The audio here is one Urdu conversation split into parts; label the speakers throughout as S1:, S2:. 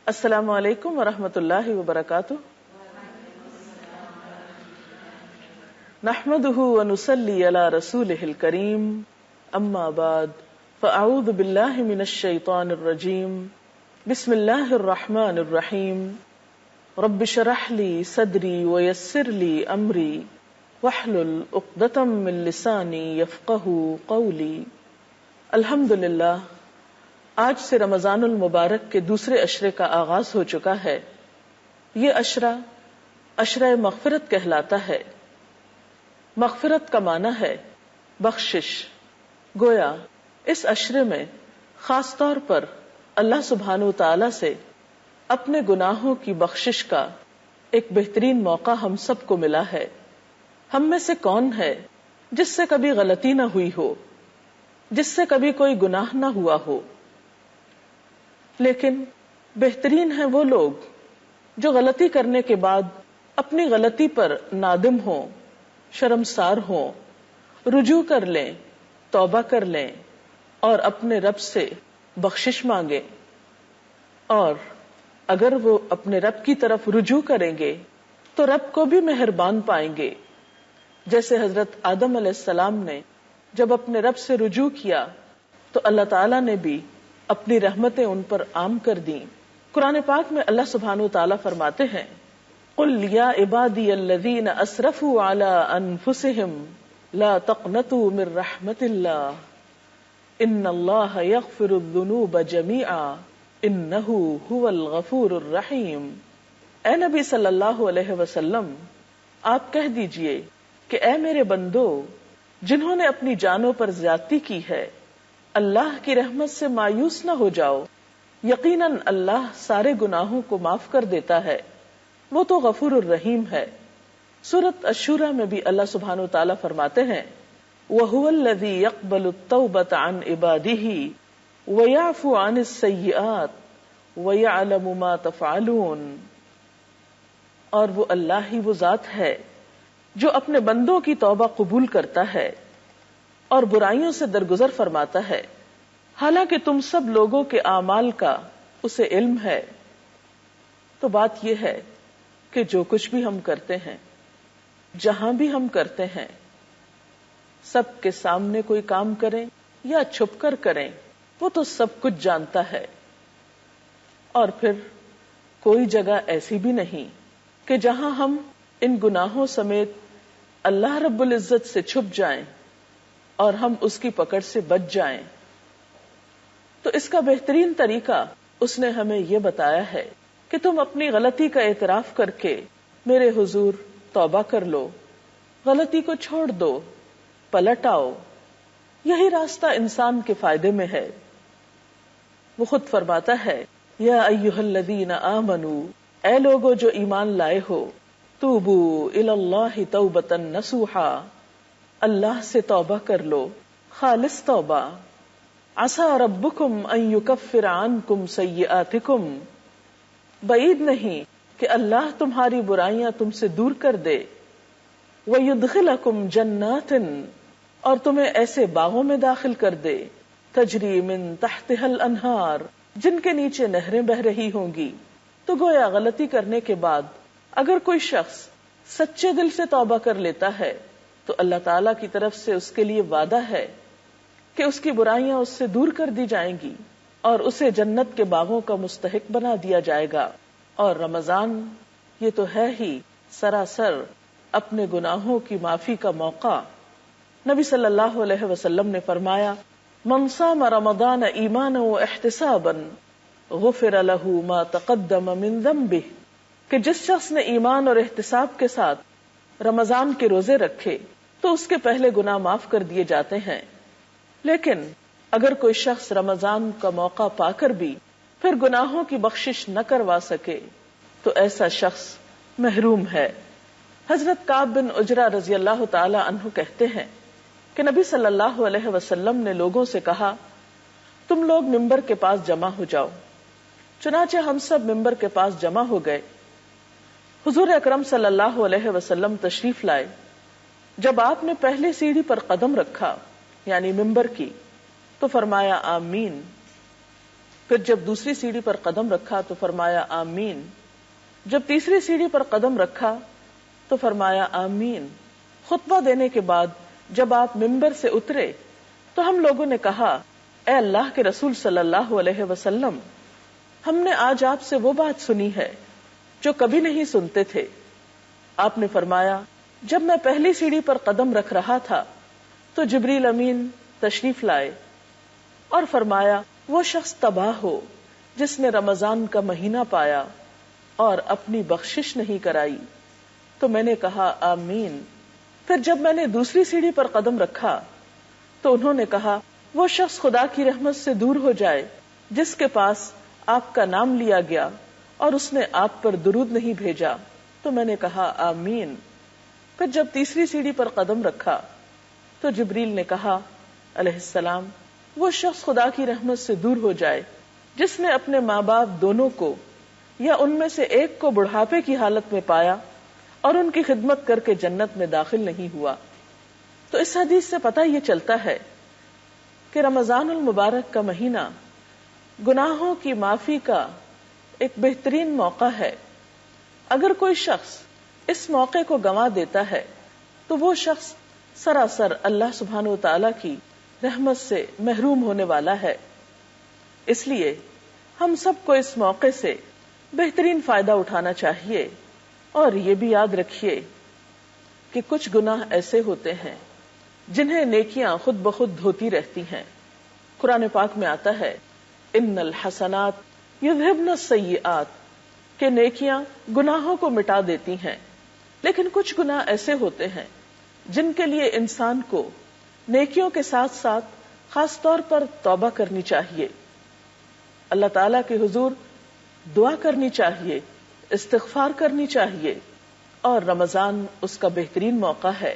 S1: السلام علیکم ورحمۃ اللہ وبرکاتہ. نحمده ونصلي على رسوله الكريم. اما بعد فاعوذ بالله من الشيطان الرجيم. بسم الله الرحمن الرحيم. رب اشرح لي صدري ويسر لي امري واحلل عقدة من لساني يفقهوا قولي. الحمدللہ، آج سے رمضان المبارک کے دوسرے عشرے کا آغاز ہو چکا ہے. یہ عشرہ عشرہ مغفرت کہلاتا ہے. مغفرت کا معنی ہے بخشش. گویا اس عشرے میں خاص طور پر اللہ سبحانہ وتعالی سے اپنے گناہوں کی بخشش کا ایک بہترین موقع ہم سب کو ملا ہے. ہم میں سے کون ہے جس سے کبھی غلطی نہ ہوئی ہو، جس سے کبھی کوئی گناہ نہ ہوا ہو؟ لیکن بہترین ہیں وہ لوگ جو غلطی کرنے کے بعد اپنی غلطی پر نادم ہوں، شرمسار ہوں، رجوع کر لیں، توبہ کر لیں اور اپنے رب سے بخشش مانگیں. اور اگر وہ اپنے رب کی طرف رجوع کریں گے تو رب کو بھی مہربان پائیں گے. جیسے حضرت آدم علیہ السلام نے جب اپنے رب سے رجوع کیا تو اللہ تعالیٰ نے بھی اپنی رحمتیں ان پر عام کر دیں. قرآن پاک میں اللہ سبحانہ وتعالیٰ فرماتے ہیں، قُلْ يَا عِبَادِيَ الَّذِينَ أَسْرَفُوا عَلَىٰ أَنفُسِهِمْ لَا تَقْنَطُوا مِن رَحْمَةِ اللَّهِ إِنَّ اللَّهَ يَغْفِرُ الذُّنُوبَ جَمِيعًا إِنَّهُ هُوَ الْغَفُورُ الرَّحِيمُ. اے نبی صلی اللہ علیہ وسلم، آپ کہہ دیجئے کہ اے میرے بندو جنہوں نے اپنی جانوں پر زیادتی کی ہے، اللہ کی رحمت سے مایوس نہ ہو جاؤ. یقیناً اللہ سارے گناہوں کو معاف کر دیتا ہے، وہ تو غفور الرحیم ہے. سورۃ الشورى میں بھی اللہ سبحانہ وتعالیٰ فرماتے ہیں، وَهُوَ الَّذِي يَقْبَلُ التَّوْبَةَ عَنْ عِبَادِهِ وَيَعْفُو عَنِ السَّيِّئَاتِ وَيَعْلَمُ مَا تَفْعَلُونَ. اور وہ اللہ ہی وہ ذات ہے جو اپنے بندوں کی توبہ قبول کرتا ہے اور برائیوں سے درگزر فرماتا ہے، حالانکہ تم سب لوگوں کے اعمال کا اسے علم ہے. تو بات یہ ہے کہ جو کچھ بھی ہم کرتے ہیں، جہاں بھی ہم کرتے ہیں، سب کے سامنے کوئی کام کریں یا چھپ کر کریں، وہ تو سب کچھ جانتا ہے. اور پھر کوئی جگہ ایسی بھی نہیں کہ جہاں ہم ان گناہوں سمیت اللہ رب العزت سے چھپ جائیں اور ہم اس کی پکڑ سے بچ جائیں. تو اس کا بہترین طریقہ اس نے ہمیں یہ بتایا ہے کہ تم اپنی غلطی کا اعتراف کر کے میرے حضور توبہ کر لو، غلطی کو چھوڑ دو، پلٹ آؤ. یہی راستہ انسان کے فائدے میں ہے. وہ خود فرماتا ہے، یا ایھا الذین آمنوا، اے لوگو جو ایمان لائے ہو، توبوا الی اللہ توبۃ نصوحا، اللہ سے توبہ کر لو، خالص توبہ. عسیٰ ربکم ان یکفر عنکم سیئاتکم، بعید نہیں کہ اللہ تمہاری برائیاں تم سے دور کر دے. ویدخلکم جنات، اور تمہیں ایسے باغوں میں داخل کر دے، تجری من تحتها الانہار، جن کے نیچے نہریں بہ رہی ہوں گی. تو گویا غلطی کرنے کے بعد اگر کوئی شخص سچے دل سے توبہ کر لیتا ہے تو اللہ تعالی کی طرف سے اس کے لیے وعدہ ہے کہ اس کی برائیاں اس سے دور کر دی جائیں گی اور اسے جنت کے باغوں کا مستحق بنا دیا جائے گا. اور رمضان یہ تو ہے ہی سراسر اپنے گناہوں کی معافی کا موقع. نبی صلی اللہ علیہ وسلم نے فرمایا، من صام رمضان ایمانا واحتسابا غفر له ما تقدم من ذنبه، کہ جس شخص نے ایمان اور احتساب کے ساتھ رمضان کے روزے رکھے تو اس کے پہلے گناہ معاف کر دیے جاتے ہیں. لیکن اگر کوئی شخص رمضان کا موقع پا کر بھی پھر گناہوں کی بخشش نہ کروا سکے تو ایسا شخص محروم ہے. حضرت کعب بن عجرہ رضی اللہ تعالی عنہ کہتے ہیں کہ نبی صلی اللہ علیہ وسلم نے لوگوں سے کہا، تم لوگ ممبر کے پاس جمع ہو جاؤ. چنانچہ ہم سب ممبر کے پاس جمع ہو گئے. حضور اکرم صلی اللہ علیہ وسلم تشریف لائے. جب آپ نے پہلی سیڑھی پر قدم رکھا یعنی ممبر کی تو فرمایا آمین. پھر جب دوسری سیڑھی پر قدم رکھا تو فرمایا آمین. جب تیسری سیڑھی پر قدم رکھا تو فرمایا آمین. خطبہ دینے کے بعد جب آپ ممبر سے اترے تو ہم لوگوں نے کہا اے اللہ کے رسول صلی اللہ علیہ وسلم، ہم نے آج آپ سے وہ بات سنی ہے جو کبھی نہیں سنتے تھے. آپ نے فرمایا جب میں پہلی سیڑھی پر قدم رکھ رہا تھا تو جبریل امین تشریف لائے اور فرمایا وہ شخص تباہ ہو جس نے رمضان کا مہینہ پایا اور اپنی بخشش نہیں کرائی. تو میں نے کہا آمین. پھر جب میں نے دوسری سیڑھی پر قدم رکھا تو انہوں نے کہا وہ شخص خدا کی رحمت سے دور ہو جائے جس کے پاس آپ کا نام لیا گیا اور اس نے آپ پر درود نہیں بھیجا. تو میں نے کہا آمین. پھر جب تیسری سیڑھی پر قدم رکھا تو جبریل نے کہا علیہ السلام وہ شخص خدا کی رحمت سے دور ہو جائے جس نے اپنے ماں باپ دونوں کو یا ان میں سے ایک کو بڑھاپے کی حالت میں پایا اور ان کی خدمت کر کے جنت میں داخل نہیں ہوا. تو اس حدیث سے پتہ یہ چلتا ہے کہ رمضان المبارک کا مہینہ گناہوں کی معافی کا ایک بہترین موقع ہے. اگر کوئی شخص اس موقع کو گنوا دیتا ہے تو وہ شخص سراسر اللہ سبحانہ و تعالی کی رحمت سے محروم ہونے والا ہے. اس لیے ہم سب کو اس موقع سے بہترین فائدہ اٹھانا چاہیے. اور یہ بھی یاد رکھیے کہ کچھ گناہ ایسے ہوتے ہیں جنہیں نیکیاں خود بخود دھوتی رہتی ہیں. قرآن پاک میں آتا ہے ان الحسنات یذہبن السیئات کہ نیکیاں گناہوں کو مٹا دیتی ہیں. لیکن کچھ گناہ ایسے ہوتے ہیں جن کے لیے انسان کو نیکیوں کے ساتھ ساتھ خاص طور پر توبہ کرنی چاہیے، اللہ تعالی کے حضور دعا کرنی چاہیے، استغفار کرنی چاہیے. اور رمضان اس کا بہترین موقع ہے.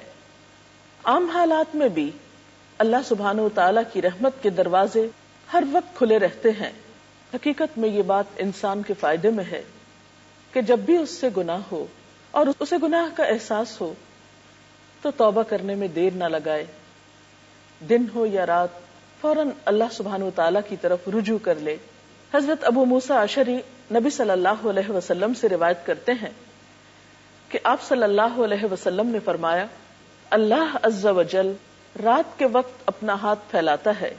S1: عام حالات میں بھی اللہ سبحانہ و تعالی کی رحمت کے دروازے ہر وقت کھلے رہتے ہیں. حقیقت میں یہ بات انسان کے فائدے میں ہے کہ جب بھی اس سے گناہ ہو اور اسے گناہ کا احساس ہو تو توبہ کرنے میں دیر نہ لگائے. دن ہو یا رات فوراً اللہ سبحانہ و تعالی کی طرف رجوع کر لے. حضرت ابو موسیٰ اشعری نبی صلی اللہ علیہ وسلم سے روایت کرتے ہیں کہ آپ صلی اللہ علیہ وسلم نے فرمایا اللہ عز و جل رات کے وقت اپنا ہاتھ پھیلاتا ہے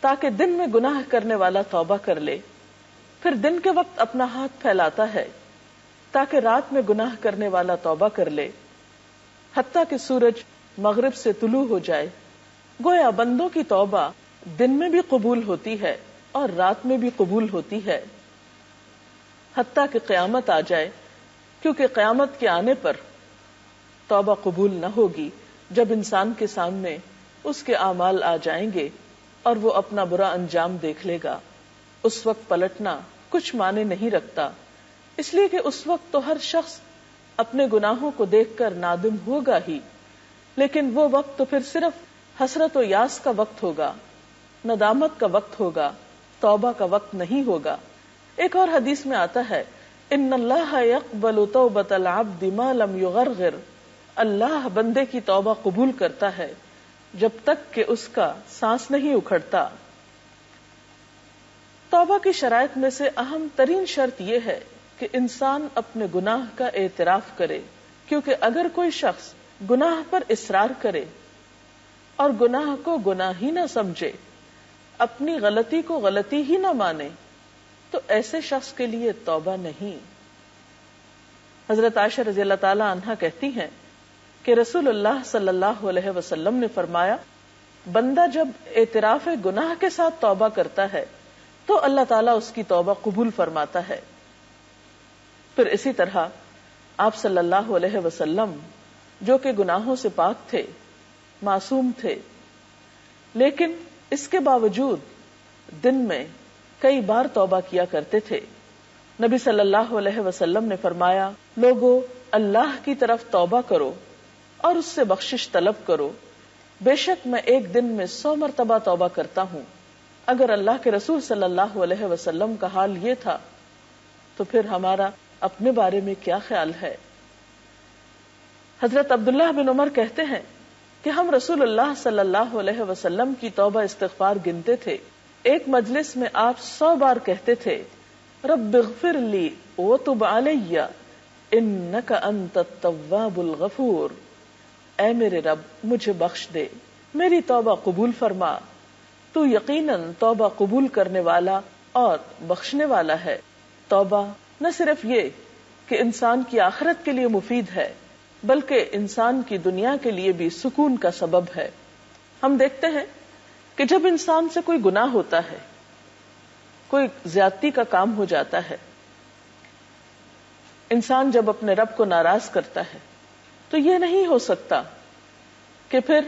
S1: تاکہ دن میں گناہ کرنے والا توبہ کر لے، پھر دن کے وقت اپنا ہاتھ پھیلاتا ہے تاکہ رات میں گناہ کرنے والا توبہ کر لے، حتیٰ کہ سورج مغرب سے طلوع ہو جائے. گویا بندوں کی توبہ دن میں بھی قبول ہوتی ہے اور رات میں بھی قبول ہوتی ہے، حتیٰ کہ قیامت آ جائے. کیونکہ قیامت کے آنے پر توبہ قبول نہ ہوگی جب انسان کے سامنے اس کے اعمال آ جائیں گے اور وہ اپنا برا انجام دیکھ لے گا. اس وقت پلٹنا کچھ معنی نہیں رکھتا، اس لیے کہ اس وقت تو ہر شخص اپنے گناہوں کو دیکھ کر نادم ہوگا ہی، لیکن وہ وقت تو پھر صرف حسرت و یاس کا وقت ہوگا، ندامت کا وقت ہوگا، توبہ کا وقت نہیں ہوگا. ایک اور حدیث میں آتا ہے ان اللہ یقبل توبۃ العبد ما لم یغرغر، اللہ بندے کی توبہ قبول کرتا ہے جب تک کہ اس کا سانس نہیں اکھڑتا. توبہ کی شرائط میں سے اہم ترین شرط یہ ہے کہ انسان اپنے گناہ کا اعتراف کرے، کیونکہ اگر کوئی شخص گناہ پر اصرار کرے اور گناہ کو گناہ ہی نہ سمجھے، اپنی غلطی کو غلطی ہی نہ مانے، تو ایسے شخص کے لیے توبہ نہیں. حضرت عائشہ رضی اللہ تعالی عنہا کہتی ہیں کہ رسول اللہ صلی اللہ علیہ وسلم نے فرمایا بندہ جب اعتراف گناہ کے ساتھ توبہ کرتا ہے تو اللہ تعالیٰ اس کی توبہ قبول فرماتا ہے. پھر اسی طرح آپ صلی اللہ علیہ وسلم جو کہ گناہوں سے پاک تھے، معصوم تھے، لیکن اس کے باوجود دن میں کئی بار توبہ کیا کرتے تھے. نبی صلی اللہ علیہ وسلم نے فرمایا لوگو اللہ کی طرف توبہ کرو اور اس سے بخشش طلب کرو، بے شک میں ایک دن میں 100 مرتبہ توبہ کرتا ہوں. اگر اللہ کے رسول صلی اللہ علیہ وسلم کا حال یہ تھا تو پھر ہمارا اپنے بارے میں کیا خیال ہے؟ حضرت عبداللہ بن عمر کہتے ہیں کہ ہم رسول اللہ صلی اللہ علیہ وسلم کی توبہ استغفار گنتے تھے، ایک مجلس میں آپ 100 بار کہتے تھے رب اغفر لی وتب علی انک انت التواب الغفور، اے میرے رب مجھے بخش دے، میری توبہ قبول فرما، تو یقیناً توبہ قبول کرنے والا اور بخشنے والا ہے۔ توبہ نہ صرف یہ کہ انسان کی آخرت کے لیے مفید ہے، بلکہ انسان کی دنیا کے لیے بھی سکون کا سبب ہے۔ ہم دیکھتے ہیں کہ جب انسان سے کوئی گناہ ہوتا ہے، کوئی زیادتی کا کام ہو جاتا ہے، انسان جب اپنے رب کو ناراض کرتا ہے تو یہ نہیں ہو سکتا کہ پھر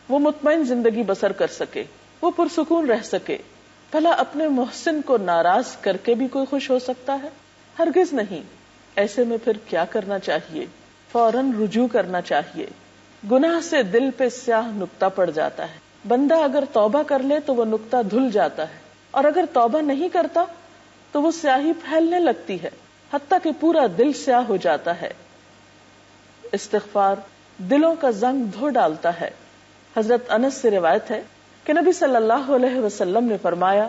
S1: وہ مطمئن زندگی بسر کر سکے، وہ پرسکون رہ سکے۔ بھلا اپنے محسن کو ناراض کر کے بھی کوئی خوش ہو سکتا ہے؟ ہرگز نہیں۔ ایسے میں پھر کیا کرنا چاہیے؟ فوراً رجوع کرنا چاہیے۔ گناہ سے دل پہ سیاہ نقطہ پڑ جاتا ہے، بندہ اگر توبہ کر لے تو وہ نقطہ دھل جاتا ہے، اور اگر توبہ نہیں کرتا تو وہ سیاہی پھیلنے لگتی ہے، حتیٰ کہ پورا دل سیاہ ہو جاتا ہے۔ استغفار دلوں کا زنگ دھو ڈالتا ہے۔ حضرت انس سے روایت ہے کہ نبی صلی اللہ علیہ وسلم نے فرمایا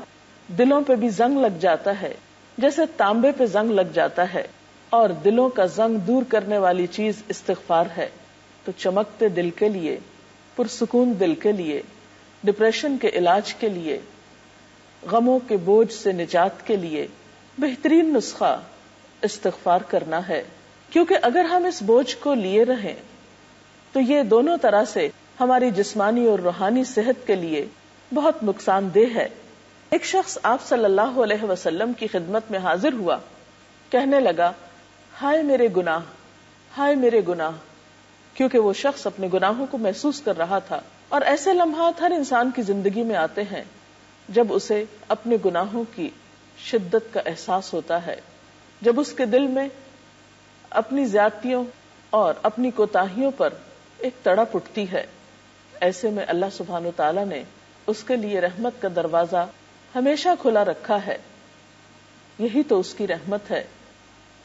S1: دلوں پہ بھی زنگ لگ جاتا ہے جیسے تانبے پہ زنگ لگ جاتا ہے، اور دلوں کا زنگ دور کرنے والی چیز استغفار ہے۔ تو چمکتے دل کے لیے، پرسکون دل کے لیے، ڈپریشن کے علاج کے لیے، غموں کے بوجھ سے نجات کے لیے بہترین نسخہ استغفار کرنا ہے، کیونکہ اگر ہم اس بوجھ کو لیے رہیں تو یہ دونوں طرح سے ہماری جسمانی اور روحانی صحت کے لیے بہت نقصان دہ ہے۔ ایک شخص آپ صلی اللہ علیہ وسلم کی خدمت میں حاضر ہوا، کہنے لگا ہائے میرے گناہ، ہائے میرے گناہ، کیونکہ وہ شخص اپنے گناہوں کو محسوس کر رہا تھا۔ اور ایسے لمحات ہر انسان کی زندگی میں آتے ہیں جب اسے اپنے گناہوں کی شدت کا احساس ہوتا ہے، جب اس کے دل میں اپنی زیادتیوں اور اپنی کوتاہیوں پر ایک تڑپ اٹھتی ہے۔ ایسے میں اللہ سبحانہ وتعالی نے اس کے لیے رحمت کا دروازہ ہمیشہ کھلا رکھا ہے۔ یہی تو اس کی رحمت ہے۔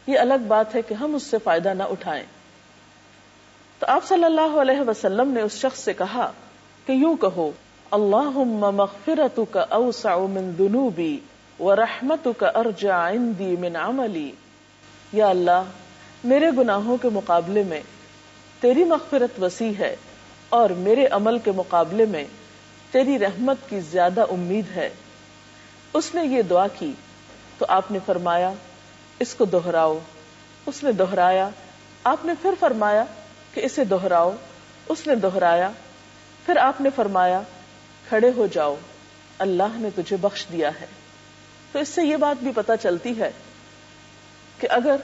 S1: یہ الگ بات ہے کہ ہم اس سے فائدہ نہ اٹھائیں۔ تو آپ صلی اللہ علیہ وسلم نے اس شخص سے کہا کہ یوں کہو اللہم مغفرتک اوسع من ذنوبی ورحمتک ارجع عندی من عملی، یا اللہ میرے گناہوں کے مقابلے میں تیری مغفرت وسیع ہے، اور میرے عمل کے مقابلے میں تیری رحمت کی زیادہ امید ہے۔ اس نے یہ دعا کی تو آپ نے فرمایا اس کو دہراؤ۔ اس نے دہرایا، آپ نے پھر فرمایا کہ اسے دہراؤ۔ اس نے دہرایا، پھر آپ نے فرمایا کھڑے ہو جاؤ، اللہ نے تجھے بخش دیا ہے۔ تو اس سے یہ بات بھی پتہ چلتی ہے کہ اگر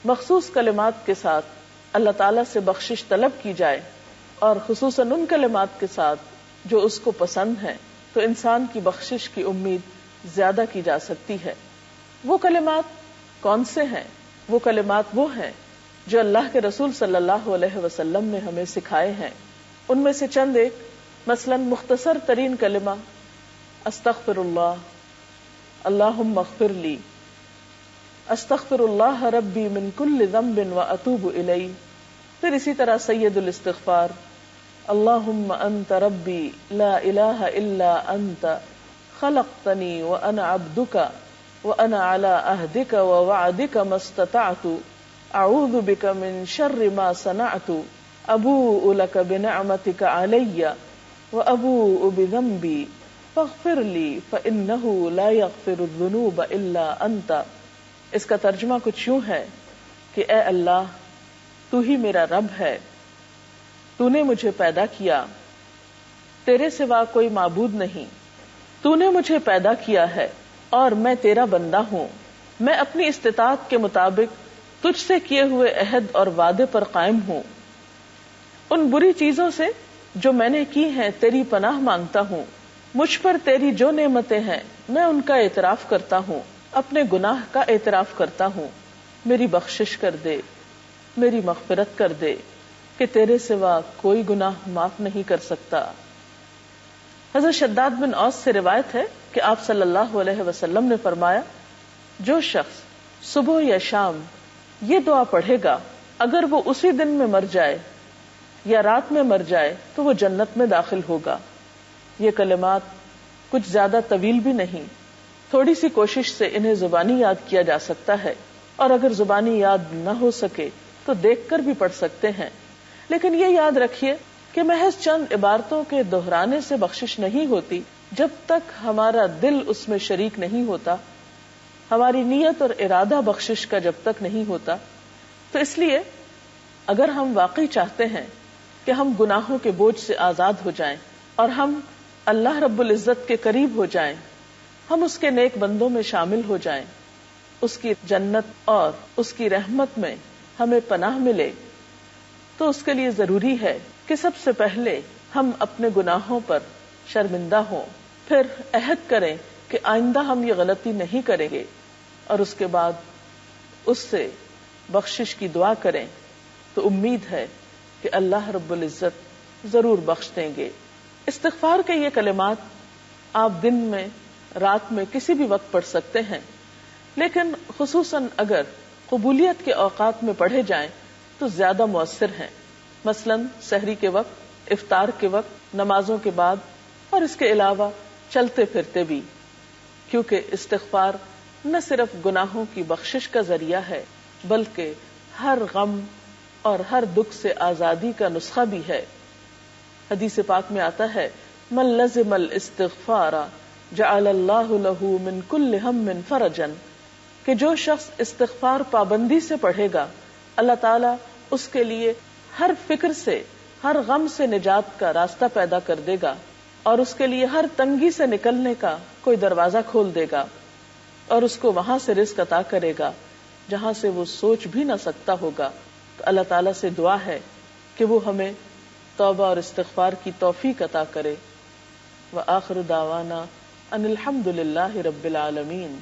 S1: مخصوص کلمات کے ساتھ اللہ تعالیٰ سے بخشش طلب کی جائے، اور خصوصاً ان کلمات کے ساتھ جو اس کو پسند ہیں، تو انسان کی بخشش کی امید زیادہ کی جا سکتی ہے۔ وہ کلمات کون سے ہیں؟ وہ کلمات وہ ہیں جو اللہ کے رسول صلی اللہ علیہ وسلم نے ہمیں سکھائے ہیں۔ ان میں سے چند ایک، مثلاً مختصر ترین کلمہ استغفر اللہ، اللہم اغفر لی، استغفر اللہ ربی من کل ذنب واتوب الیہ۔ پھر اسی طرح سید الاستغفار، اللہم انت ربی لا الہ الا انت خلقتنی وانا عبدک وانا علی عہدک ووعدک ما استطعت اعوذ بک من شر ما صنعت ابوء لک بنعمتک علی وابوء بذنبی فاغفر لی فانہ لا یغفر الذنوب الا انت۔ اس کا ترجمہ کچھ یوں ہے کہ اے اللہ تو ہی میرا رب ہے، تو نے مجھے پیدا کیا، تیرے سوا کوئی معبود نہیں، تو نے مجھے پیدا کیا ہے اور میں تیرا بندہ ہوں، میں اپنی استطاعت کے مطابق تجھ سے کیے ہوئے عہد اور وعدے پر قائم ہوں، ان بری چیزوں سے جو میں نے کی ہیں تیری پناہ مانگتا ہوں، مجھ پر تیری جو نعمتیں ہیں میں ان کا اعتراف کرتا ہوں، اپنے گناہ کا اعتراف کرتا ہوں، میری بخشش کر دے، میری مغفرت کر دے کہ تیرے سوا کوئی گناہ معاف نہیں کر سکتا۔ حضرت شداد بن اوس سے روایت ہے کہ آپ صلی اللہ علیہ وسلم نے فرمایا جو شخص صبح یا شام یہ دعا پڑھے گا، اگر وہ اسی دن میں مر جائے یا رات میں مر جائے تو وہ جنت میں داخل ہوگا۔ یہ کلمات کچھ زیادہ طویل بھی نہیں، تھوڑی سی کوشش سے انہیں زبانی یاد کیا جا سکتا ہے، اور اگر زبانی یاد نہ ہو سکے تو دیکھ کر بھی پڑھ سکتے ہیں۔ لیکن یہ یاد رکھیے کہ محض چند عبارتوں کے دہرانے سے بخشش نہیں ہوتی جب تک ہمارا دل اس میں شریک نہیں ہوتا، ہماری نیت اور ارادہ بخشش کا جب تک نہیں ہوتا۔ تو اس لیے اگر ہم واقعی چاہتے ہیں کہ ہم گناہوں کے بوجھ سے آزاد ہو جائیں اور ہم اللہ رب العزت کے قریب ہو جائیں، ہم اس کے نیک بندوں میں شامل ہو جائیں، اس کی جنت اور اس کی رحمت میں ہمیں پناہ ملے، تو اس کے لیے ضروری ہے کہ سب سے پہلے ہم اپنے گناہوں پر شرمندہ ہوں، پھر عہد کریں کہ آئندہ ہم یہ غلطی نہیں کریں گے، اور اس کے بعد اس سے بخشش کی دعا کریں، تو امید ہے کہ اللہ رب العزت ضرور بخش دیں گے۔ استغفار کے یہ کلمات آپ دن میں، رات میں، کسی بھی وقت پڑھ سکتے ہیں، لیکن خصوصاً اگر قبولیت کے اوقات میں پڑھے جائیں تو زیادہ مؤثر ہیں، مثلاً سحری کے وقت، افطار کے وقت، نمازوں کے بعد، اور اس کے علاوہ چلتے پھرتے بھی، کیونکہ استغفار نہ صرف گناہوں کی بخشش کا ذریعہ ہے بلکہ ہر غم اور ہر دکھ سے آزادی کا نسخہ بھی ہے۔ حدیث پاک میں آتا ہے، من لزم الاستغفار جعل اللہ له من کل ہم فرجا، کہ جو شخص استغفار پابندی سے پڑھے گا، اللہ تعالیٰ اس کے لیے ہر فکر سے، ہر غم سے نجات کا راستہ پیدا کر دے گا، اور اس کے لیے ہر تنگی سے نکلنے کا کوئی دروازہ کھول دے گا، اور اس کو وہاں سے رزق عطا کرے گا جہاں سے وہ سوچ بھی نہ سکتا ہوگا۔ تو اللہ تعالیٰ سے دعا ہے کہ وہ ہمیں توبہ اور استغفار کی توفیق عطا کرے۔ وآخر دعوانا ان الحمد للہ رب العالمین۔